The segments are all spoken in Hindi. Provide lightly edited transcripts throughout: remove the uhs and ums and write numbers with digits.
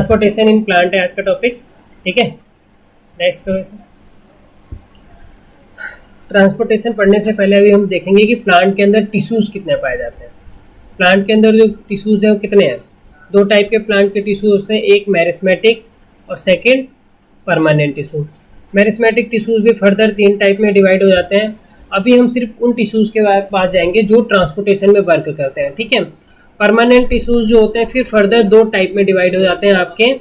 ट्रांसपोर्टेशन इन प्लांट है आज का टॉपिक, ठीक है। नेक्स्ट करो इसे। ट्रांसपोर्टेशन पढ़ने से पहले अभी हम देखेंगे कि प्लांट के अंदर टिश्यूज़ कितने पाए जाते हैं। प्लांट के अंदर जो टिश्यूज़ हैं वो कितने हैं। दो टाइप के प्लांट के टिश्यू होते हैं, एक मेरिस्मेटिक और second permanent tissue. Meristematic tissues भी फर्दर 3 टाइप में डिवाइड हो जाते हैं। अभी हम सिर्फ उन टिश्यूज़ के पास जाएंगे जो ट्रांसपोर्टेशन में वर्क करते हैं, ठीक है। परमानेंट टिश्यूज़ जो होते हैं फिर फर्दर 2 टाइप में डिवाइड हो जाते हैं आपके,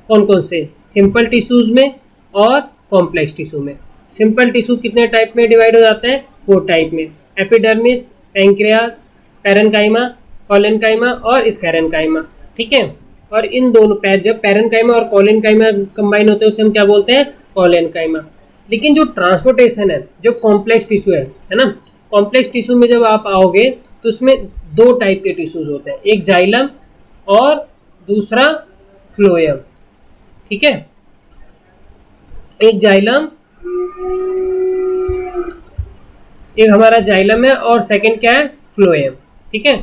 कौन कौन से, सिंपल टिश्यूज़ में और कॉम्प्लेक्स टिश्यू में। सिंपल टिश्यू कितने टाइप में डिवाइड हो जाते हैं, 4 टाइप में, एपिडर्मिस, पैंक्रियास, पैरेन्काइमा, कोलेन्काइमा और स्फेरेन्काइमा, ठीक है। और इन दोनों जब पैरेन्काइमा और कोलेन्काइमा कंबाइन होते हैं उसे हम क्या बोलते हैं, कोलेन्काइमा। लेकिन जो ट्रांसपोर्टेशन है, जो कॉम्प्लेक्स टिश्यू है ना, कॉम्प्लेक्स टिश्यू में जब आप आओगे तो उसमें 2 टाइप के टिश्यूज होते हैं, एक जाइलम और दूसरा फ्लोएम, ठीक है। एक जाइलम, एक हमारा जाइलम है और सेकंड क्या है, फ्लोएम, ठीक है।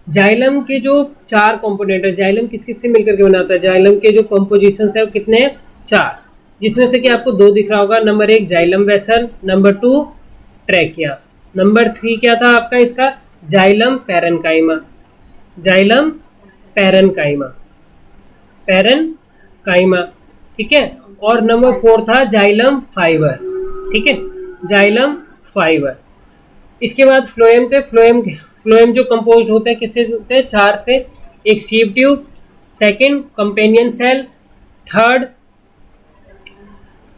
जाइलम के जो 4 कंपोनेंट है, जाइलम किस किस से मिलकर के बनाता है, जाइलम के जो कंपोजिशंस है वो कितने हैं, 4, जिसमें से कि आपको 2 दिख रहा होगा। Number 1 xylem vessel, number 2 trachea, number 3 क्या था आपका इसका, xylem parenchyma, xylem parenchyma, parenchyma, ठीक है। और नंबर 4 था जाइलम फाइबर, ठीक है, जाइलम फाइबर। इसके बाद फ्लोएम थे। फ्लोएम जो कंपोज्ड होते हैं किससे होते हैं, 4 से, एक sieve tube, second companion cell, third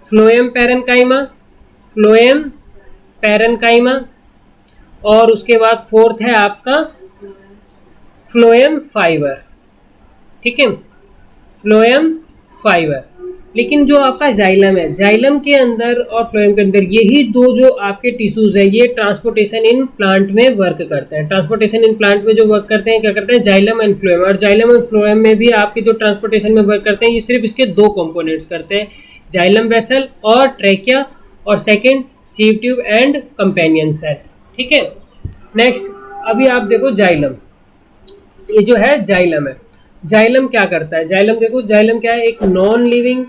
phloem parenchyma, phloem parenchyma, और उसके बाद 4th है आपका फ्लोएम फाइबर, ठीक है, फ्लोएम फाइबर। लेकिन जो आपका जाइलम है, जाइलम के अंदर और फ्लोएम के अंदर यही 2 जो आपके टिश्यूज है ये ट्रांसपोर्टेशन इन प्लांट में वर्क करते हैं। ट्रांसपोर्टेशन इन प्लांट में जो वर्क करते हैं क्या करते हैं, जाइलम एंड फ्लोएम। और जाइलम एंड फ्लोएम में भी आपके जो ट्रांसपोर्टेशन में वर्क करते हैं ये सिर्फ इसके 2 कंपोनेंट्स करते हैं, जाइलम वेसल और ट्रैकिया, और second sieve tube and companion cell, ठीक है। नेक्स्ट अभी आप देखो जाइलम, ये जो है जाइलम है। जाइलम क्या करता है, जाइलम देखो, जाइलम क्या है, एक नॉन लिविंग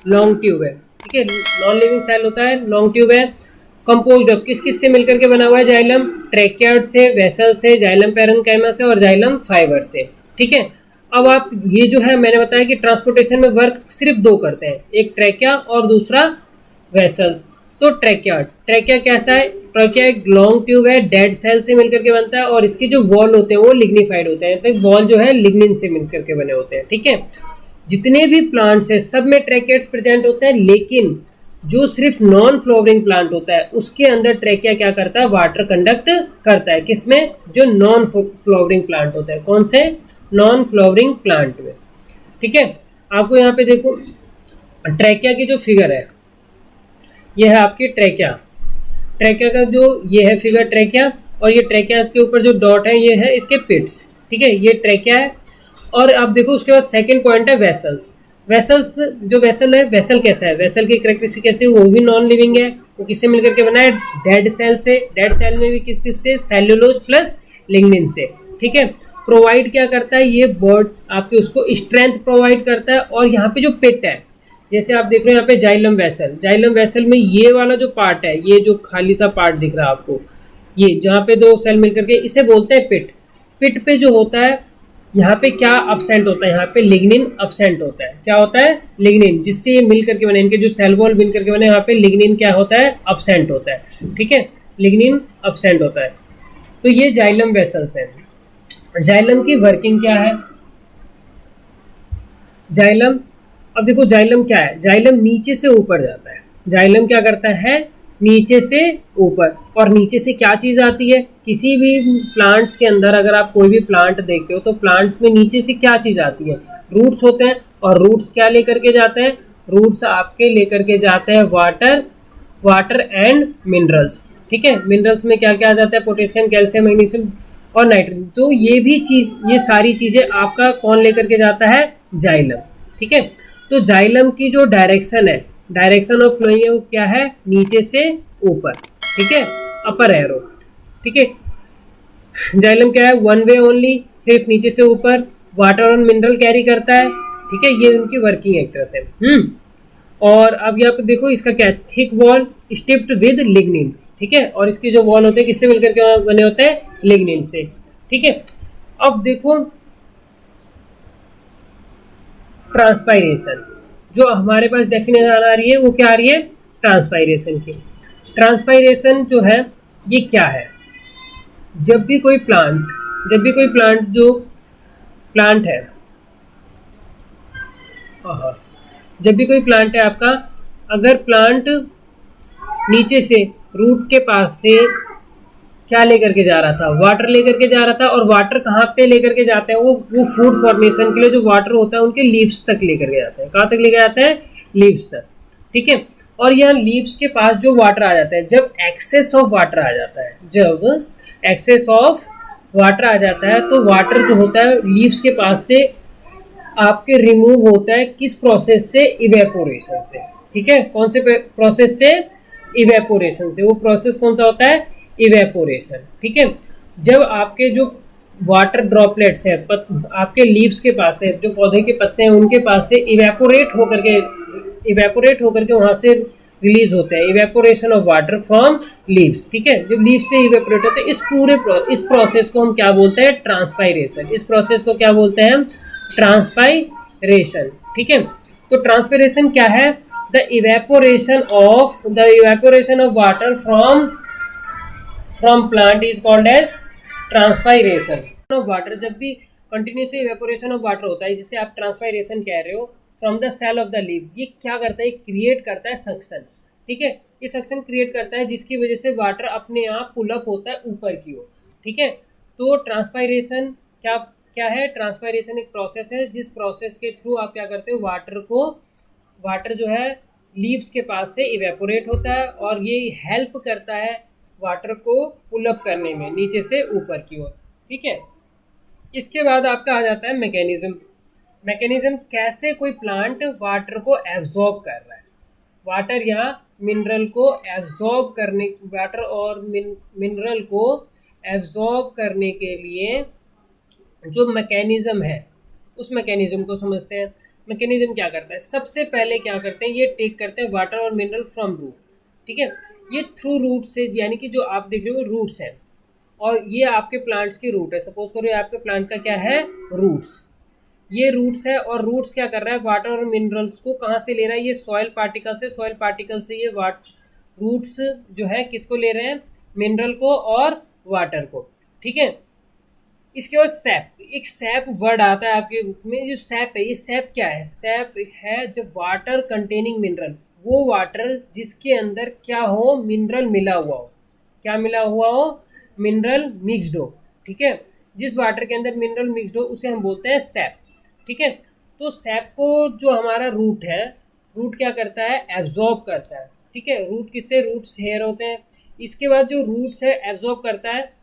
लॉन्ग ट्यूब है, ठीक है, नॉन लिविंग सेल होता है, लॉन्ग ट्यूब है, कंपोज्ड ऑफ किस किस से मिलकर के बना हुआ है, जाइलम ट्रैकियार्ड से, वेसल से, जाइलम पैरेन्काइमा से और जाइलम फाइबर से, ठीक है। अब आप ये जो है मैंने बताया कि ट्रांसपोर्टेशन में वर्क सिर्फ 2 करते हैं, एक ट्रैकिया और दूसरा वेसल्स। तो ट्रैकिया कैसा है, ट्रैकिया एक लॉन्ग ट्यूब है, डेड सेल से मिलकर के बनता है और इसके जो वॉल होते हैं वो लिग्निफाइड होते हैं, तो वॉल जो है लिग्निन से मिलकर के बने होते हैं, ठीक है। जितने भी प्लांट्स हैं सब में ट्रैकियाट्स प्रेजेंट होते हैं, लेकिन जो सिर्फ नॉन फ्लावरिंग प्लांट होता है उसके अंदर ट्रैकिया क्या करता है, वाटर कंडक्ट करता है, किसमें, जो नॉन फ्लावरिंग प्लांट होता है, कौन से, नॉन फ्लावरिंग प्लांट में, ठीक है। आपको यहाँ पे देखो ट्रैकिया की जो फिगर है ये है आपकी ट्रैकिया, ट्रैकिया का जो ये है फिगर ट्रैकिया, और ये ट्रैकिया के ऊपर जो डॉट है ये है इसके पिट्स, ठीक है, ये ट्रैकिया है। और आप देखो उसके बाद सेकंड पॉइंट है वेसल्स। वेसल्स जो वेसल है, वेसल कैसा है, वेसल की कैरेक्टरिस्टिक कैसे है, वो भी नॉन लिविंग है, वो किससे मिलकर के बना है, डेड सेल से, डेड सेल में भी किस किस से, सेल्यूलोज प्लस लिग्निन से, ठीक है। प्रोवाइड क्या करता है, ये बॉड आपके उसको स्ट्रेंथ प्रोवाइड करता है। और यहाँ पे जो पिट है, जैसे आप देख रहे हो यहाँ पे जाइलम वेसल, जाइलम वेसल में ये वाला जो पार्ट है, ये जो खाली सा पार्ट दिख रहा है आपको, ये जहाँ पे 2 सेल मिलकर के, इसे बोलते हैं पिट। पिट पे जो होता है यहाँ पे क्या अपसेंट होता है, यहाँ पे लिग्निन अपसेंट होता है, क्या होता है, लिग्निन, जिससे ये मिल करके बने, इनके जो सेल वॉल मिल करके बने, यहाँ पे लिग्निन क्या होता है, अपसेंट होता है, ठीक है, लिग्निन अपसेंट होता है। तो ये जाइलम वेसल्स है। जाइलम की वर्किंग क्या है, जाइलम, अब देखो जाइलम क्या है, जाइलम नीचे से ऊपर जाता है, जाइलम क्या करता है, नीचे से ऊपर। और नीचे से क्या चीज़ आती है, किसी भी प्लांट्स के अंदर अगर आप कोई भी प्लांट देखते हो तो प्लांट्स में नीचे से क्या चीज़ आती है, रूट्स होते हैं। और रूट्स क्या लेकर के जाते हैं, रूट्स आपके लेकर के जाते हैं वाटर एंड मिनरल्स, ठीक है। मिनरल्स में क्या क्या आ जाता है, पोटेशियम, कैल्शियम, मैग्नीशियम और नाइट्रोजन। तो ये भी चीज़, ये सारी चीज़ें आपका कौन लेकर के जाता है, जाइलम, ठीक है। तो जाइलम की जो डायरेक्शन है, डायरेक्शन ऑफ फ्लोइंग है वो क्या है, नीचे से ऊपर, ठीक है, अपर एरो, ठीक है। जाइलम क्या है, 1 वे ओनली, सिर्फ नीचे से ऊपर, वाटर और मिनरल कैरी करता है, ठीक है, ये उनकी वर्किंग है एक तरह से। और अब यहाँ पे देखो इसका क्या है, थिक वॉल स्टिफ्ड विद लिग्निन, ठीक है, और इसके जो वॉल होते हैं किससे मिलकर के बने होते हैं, लिग्निन से, ठीक है। अब देखो ट्रांसपायरेशन, जो हमारे पास डेफिनेशन आ रही है वो क्या आ रही है, ट्रांसपायरेशन की। ट्रांसपायरेशन जो है ये क्या है, जब भी कोई प्लांट जो प्लांट है, जब भी कोई प्लांट है आपका, अगर प्लांट नीचे से रूट के पास से क्या लेकर के जा रहा था, वाटर लेकर के जा रहा था, और वाटर कहाँ पे लेकर के जाते हैं, वो फूड फॉर्मेशन के लिए जो वाटर होता है उनके लीव्स तक लेकर के जाते हैं। कहाँ तक लेकर जाते हैं, लीव्स तक, ठीक है। और यहाँ लीव्स के पास जो वाटर आ जाता है, जब एक्सेस ऑफ वाटर आ जाता है, तो वाटर जो होता है लीव्स के पास से आपके रिमूव होता है, किस प्रोसेस से, इवेपोरेशन से, ठीक है। कौन से प्रोसेस से, इवेपोरेशन से। वो प्रोसेस कौन सा होता है, इवेपोरेशन, ठीक है। जब आपके जो वाटर ड्रॉपलेट्स है आपके लीव्स के पास से, जो पौधे के पत्ते हैं उनके पास से इवेपोरेट होकर के वहां से रिलीज होते हैं, evaporation of water from leaves, ठीक है। जब लीव्स से इवेपोरेट होते हैं, इस प्रोसेस को हम क्या बोलते हैं, ट्रांसपायरेशन। इस प्रोसेस को क्या बोलते हैं हम, ट्रांसपायरेशन, ठीक है। तो ट्रांसपायरेशन क्या है, the evaporation of water from plant is called as transpiration of water. जब भी कंटिन्यूस इवेपोरेशन ऑफ वाटर होता है, जिसे आप ट्रांसपायरेशन कह रहे हो, from the cell of the leaves, ये क्या करता है, क्रिएट करता है सक्शन, ठीक है। ये सक्शन क्रिएट करता है जिसकी वजह से वाटर अपने आप पुल अप होता है ऊपर की ओर, ठीक है। तो ट्रांसपायरेशन क्या है, ट्रांसपायरेशन एक प्रोसेस है जिस प्रोसेस के थ्रू आप क्या करते हो, वाटर जो है लीव्स के पास से इवेपोरेट होता है, और ये हेल्प करता है वाटर को पुल अप करने में नीचे से ऊपर की ओर, ठीक है। इसके बाद आपका आ जाता है मैकेनिज्म कैसे कोई प्लांट वाटर को एब्जॉर्ब कर रहा है। वाटर या मिनरल को एब्जॉर्ब करने, वाटर और मिनरल को एब्जॉर्ब करने के लिए जो मैकेनिज्म है, उस मैकेनिज्म को समझते हैं। मैकेनिज्म क्या करता है, सबसे पहले क्या करते हैं, ये टेक करते हैं वाटर और मिनरल फ्रॉम रूट, ठीक है। ये थ्रू रूट से, यानी कि जो आप देख रहे हो रूट्स हैं, और ये आपके प्लांट्स की रूट है। सपोज करो ये आपके प्लांट का क्या है, रूट्स, ये रूट्स है, और रूट्स क्या कर रहा है, वाटर और मिनरल्स को कहाँ से ले रहा है, ये सॉइल पार्टिकल से ये रूट्स जो है किसको ले रहे हैं, मिनरल को और वाटर को, ठीक है। इसके बाद एक सैप वर्ड आता है आपके बुक में, जो सैप है, ये सैप क्या है, सैप है जब वाटर कंटेनिंग मिनरल, वो वाटर जिसके अंदर क्या हो, मिनरल मिला हुआ हो, क्या मिला हुआ हो, मिनरल मिक्सड हो, ठीक है। जिस वाटर के अंदर मिनरल मिक्सड हो उसे हम बोलते हैं सैप, ठीक है। तो सैप को जो हमारा रूट है, रूट क्या करता है, एब्जॉर्ब करता है, ठीक है। रूट किससे, रूट्स हेयर होते हैं। इसके बाद जो रूट्स है एब्जॉर्ब करता है,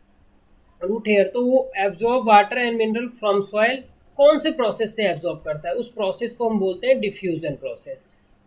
रूट हेयर, तो वो absorb water and mineral from soil. कौन से प्रोसेस से एब्जॉर्ब करता है, उस प्रोसेस को हम बोलते हैं डिफ्यूजन प्रोसेस।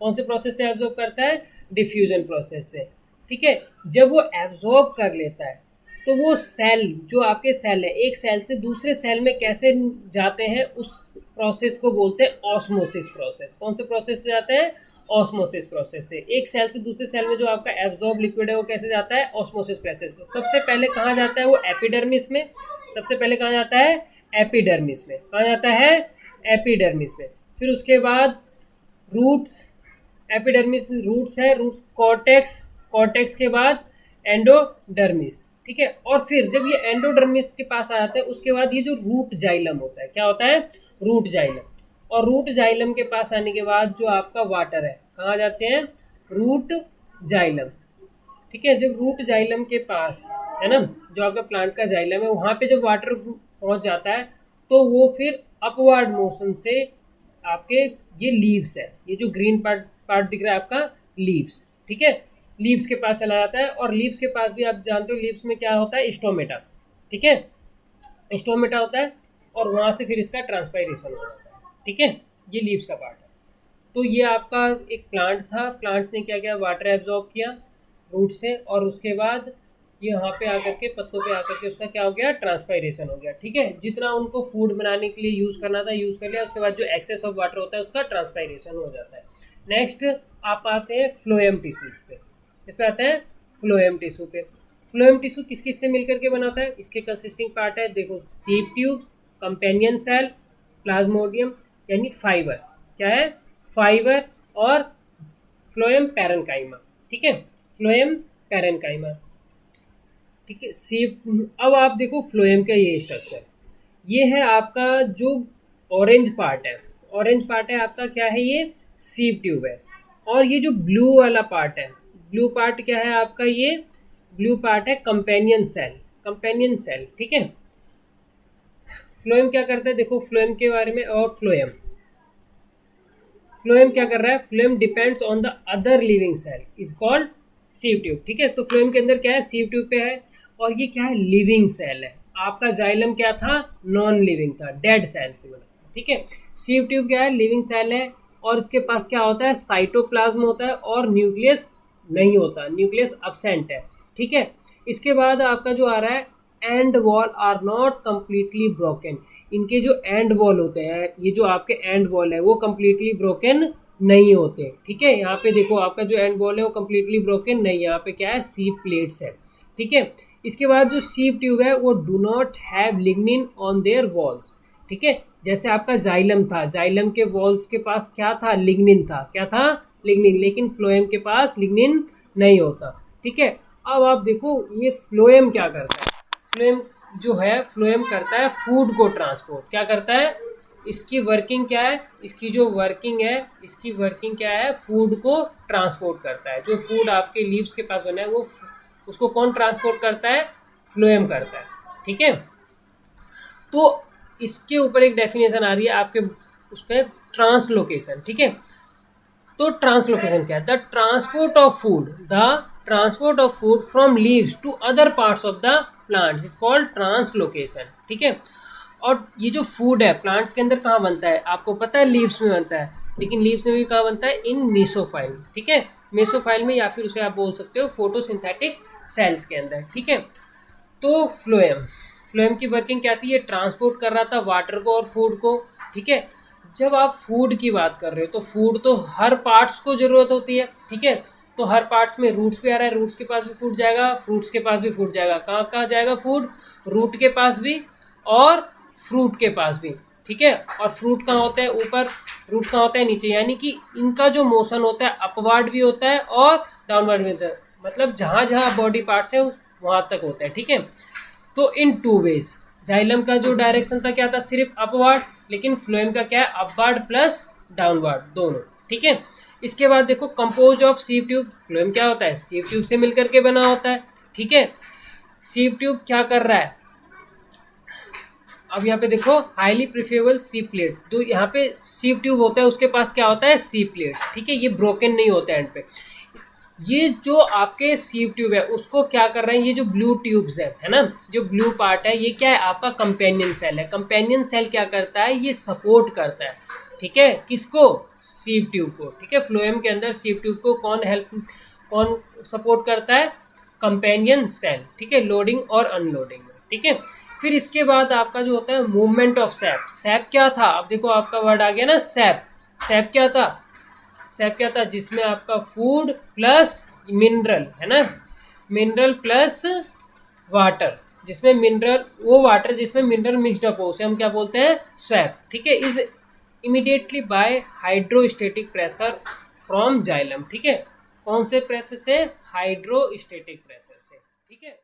कौन से प्रोसेस से एब्जॉर्ब करता है, डिफ्यूजन प्रोसेस से, ठीक है। जब वो एब्जॉर्ब कर लेता है तो वो सेल, जो आपके सेल है, एक सेल से दूसरे सेल में कैसे जाते हैं, उस प्रोसेस को बोलते हैं ऑस्मोसिस प्रोसेस। कौन से प्रोसेस से जाते हैं, ऑस्मोसिस प्रोसेस से। एक सेल से दूसरे सेल में जो आपका एब्जॉर्ब लिक्विड है वो कैसे जाता है, ऑस्मोसिस प्रोसेस। सबसे पहले कहाँ जाता है वो, एपिडर्मिस में। सबसे पहले कहाँ जाता है, एपिडर्मिस में। कहाँ जाता है, एपिडर्मिस में। फिर उसके बाद रूट्स, एपिडर्मिस रूट्स है, रूट्स कॉर्टेक्स के बाद एंडोडर्मिस, ठीक है। और फिर जब ये एंडोडर्मिस के पास आ जाता है, उसके बाद ये जो रूट जाइलम होता है, क्या होता है, रूट जाइलम। और रूट जाइलम के पास आने के बाद जो आपका वाटर है, कहाँ जाते हैं, रूट जाइलम, ठीक है। जब रूट जाइलम के पास है ना, जो आपका प्लांट का जाइलम है, वहाँ पे जब वाटर पहुँच जाता है तो वो फिर अपवर्ड मोशन से आपके, ये लीव्स है, ये जो ग्रीन पार्ट दिख रहा है आपका, लीव्स, ठीक है, लीव्स के पास चला जाता है। और लीव्स के पास भी आप जानते हो लीव्स में क्या होता है, स्टोमेटा, ठीक है, स्टोमेटा होता है, और वहाँ से फिर इसका ट्रांसपायरेशन हो जाता है, ठीक है। ये लीव्स का पार्ट है। तो ये आपका एक प्लांट था, प्लांट ने क्या किया, वाटर एब्जॉर्ब किया रूट से, और उसके बाद ये यहाँ पे आकर के पत्तों पे आकर के उसका क्या हो गया, ट्रांसपायरेशन हो गया। ठीक है, जितना उनको फूड बनाने के लिए यूज़ करना था यूज़ कर लिया, उसके बाद जो एक्सेस ऑफ वाटर होता है उसका ट्रांसपायरेशन हो जाता है। नेक्स्ट आप आते हैं फ्लोएम टिश्यूज पे। इस पे आते हैं फ्लोएम टिश्यू पे। फ्लोएम टिश्यू किस किस से मिलकर के बनाता है, इसके कंसिस्टिंग पार्ट है देखो, sieve tubes, companion cell, plasmodium यानी फाइबर, क्या है, फाइबर, और फ्लोएम पैरेन्काइमा। ठीक है, फ्लोएम पैरेन्काइमा। ठीक है, सीव। अब आप देखो फ्लोएम का ये स्ट्रक्चर, ये है आपका जो ऑरेंज पार्ट है, ऑरेंज पार्ट है आपका, क्या है ये, सीव ट्यूब है। और ये जो ब्लू वाला पार्ट है, ब्लू पार्ट क्या है आपका, ये ब्लू पार्ट है कंपेनियन सेल, कंपेनियन सेल। ठीक है, फ्लोएम क्या करता है, देखो फ्लोएम के बारे में। और फ्लोएम फ्लोएम क्या कर रहा है, phloem depends on the other living cell is called sieve tube. ठीक है, तो फ्लोएम के अंदर क्या है, सीव ट्यूब पे है, और ये क्या है, लिविंग सेल है। आपका जाइलम क्या था, नॉन लिविंग था, डेड सेल से बना। ठीक है, सीव ट्यूब क्या है, लिविंग सेल है, और इसके पास क्या होता है, साइटोप्लाज्म होता है, और न्यूक्लियस नहीं होता, न्यूक्लियस अब्सेंट है। ठीक है, इसके बाद आपका जो आ रहा है, end wall are not completely broken. इनके जो एंड वॉल होते हैं, ये जो आपके एंड वॉल है वो कम्प्लीटली ब्रोकन नहीं होते। ठीक है, यहाँ पे देखो आपका जो एंड वॉल है वो कम्प्लीटली ब्रोकन नहीं, यहाँ पे क्या है, सीव प्लेट्स है। ठीक है, इसके बाद जो सीव ट्यूब है वो do not have lignin on their walls. ठीक है, जैसे आपका जाइलम था, जाइलम के वॉल्स के पास क्या था, लिग्निन था, क्या था, लिग्निन, लेकिन फ्लोएम के पास लिग्निन नहीं होता। ठीक है, अब आप देखो ये फ्लोएम क्या करता है, फ्लोएम जो है, फ्लोएम करता है फूड को ट्रांसपोर्ट। क्या करता है, इसकी वर्किंग क्या है, इसकी जो वर्किंग है, इसकी वर्किंग क्या है, फूड को ट्रांसपोर्ट करता है। जो फूड आपके लीव्स के पास बना है वो उसको कौन ट्रांसपोर्ट करता है, फ्लोएम करता है। ठीक है, तो इसके ऊपर एक डेफिनेशन आ रही है आपके उस पर, ट्रांसलोकेशन। ठीक है, तो ट्रांसलोकेशन क्या है, the transport of food, the transport of food from leaves to other parts of the plants is called translocation. ठीक है, और ये जो फूड है प्लांट्स के अंदर कहाँ बनता है, आपको पता है लीव्स में बनता है, लेकिन लीव्स में भी कहाँ बनता है, इन मेसोफाइल। ठीक है, मेसोफाइल में, या फिर उसे आप बोल सकते हो फोटोसिंथेटिक सेल्स के अंदर। ठीक है, तो फ्लोएम, फ्लोएम की वर्किंग क्या थी, ये ट्रांसपोर्ट कर रहा था वाटर को और फूड को। ठीक है, जब आप फूड की बात कर रहे हो तो फूड तो हर पार्ट्स को ज़रूरत होती है। ठीक है, तो हर पार्ट्स में रूट्स पे आ रहा है, रूट्स के पास भी फूड जाएगा, फ्रूट्स के पास भी फूड जाएगा। कहाँ कहाँ जाएगा फूड, रूट के पास भी और फ्रूट के पास भी। ठीक है, और फ्रूट कहाँ होता है, ऊपर, रूट कहाँ होता है, नीचे, यानी कि इनका जो मोशन होता है अपवर्ड भी होता है और डाउनवर्ड भी होता है, मतलब जहाँ जहाँ बॉडी पार्ट्स है वहाँ तक होता है। ठीक है, तो इन टू वेज, जाइलम का जो डायरेक्शन था क्या था, सिर्फ अपवर्ड, लेकिन फ्लोएम का क्या है, अपवर्ड प्लस डाउनवर्ड दोनों। ठीक है, इसके बाद देखो compose of sieve tube, phloem क्या होता है, सीव ट्यूब से मिलकर के बना होता है। ठीक है, सीव ट्यूब क्या कर रहा है, अब यहाँ पे देखो हाईली प्रिफरेबल सी प्लेट, तो यहाँ पे सीव ट्यूब होता है, उसके पास क्या होता है, सी प्लेट्स। ठीक है, ये ब्रोकन नहीं होता है एंड पे। ये जो आपके सीव ट्यूब है उसको क्या कर रहे हैं, ये जो ब्लू ट्यूब्स है ना, जो ब्लू पार्ट है, ये क्या है, आपका कंपेनियन सेल है। कंपेनियन सेल क्या करता है, ये सपोर्ट करता है। ठीक है, किसको, सीव ट्यूब को। ठीक है, फ्लोएम के अंदर सीव ट्यूब को कौन सपोर्ट करता है, कंपेनियन सेल। ठीक है, लोडिंग और अनलोडिंग में। ठीक है, फिर इसके बाद आपका जो होता है मूवमेंट ऑफ सैप। सैप क्या था, अब देखो आपका वर्ड आ गया ना, सैप। सैप क्या था, सैप क्या था, जिसमें आपका फूड प्लस मिनरल है ना, मिनरल प्लस वाटर, जिसमें मिनरल, वो वाटर जिसमें मिनरल मिक्सड अप हो, उसे हम क्या बोलते हैं, स्वैप। ठीक है, is immediately by hydrostatic pressure from xylem. ठीक है, कौन से प्रेशर से, हाइड्रोस्टेटिक प्रेशर से। ठीक है।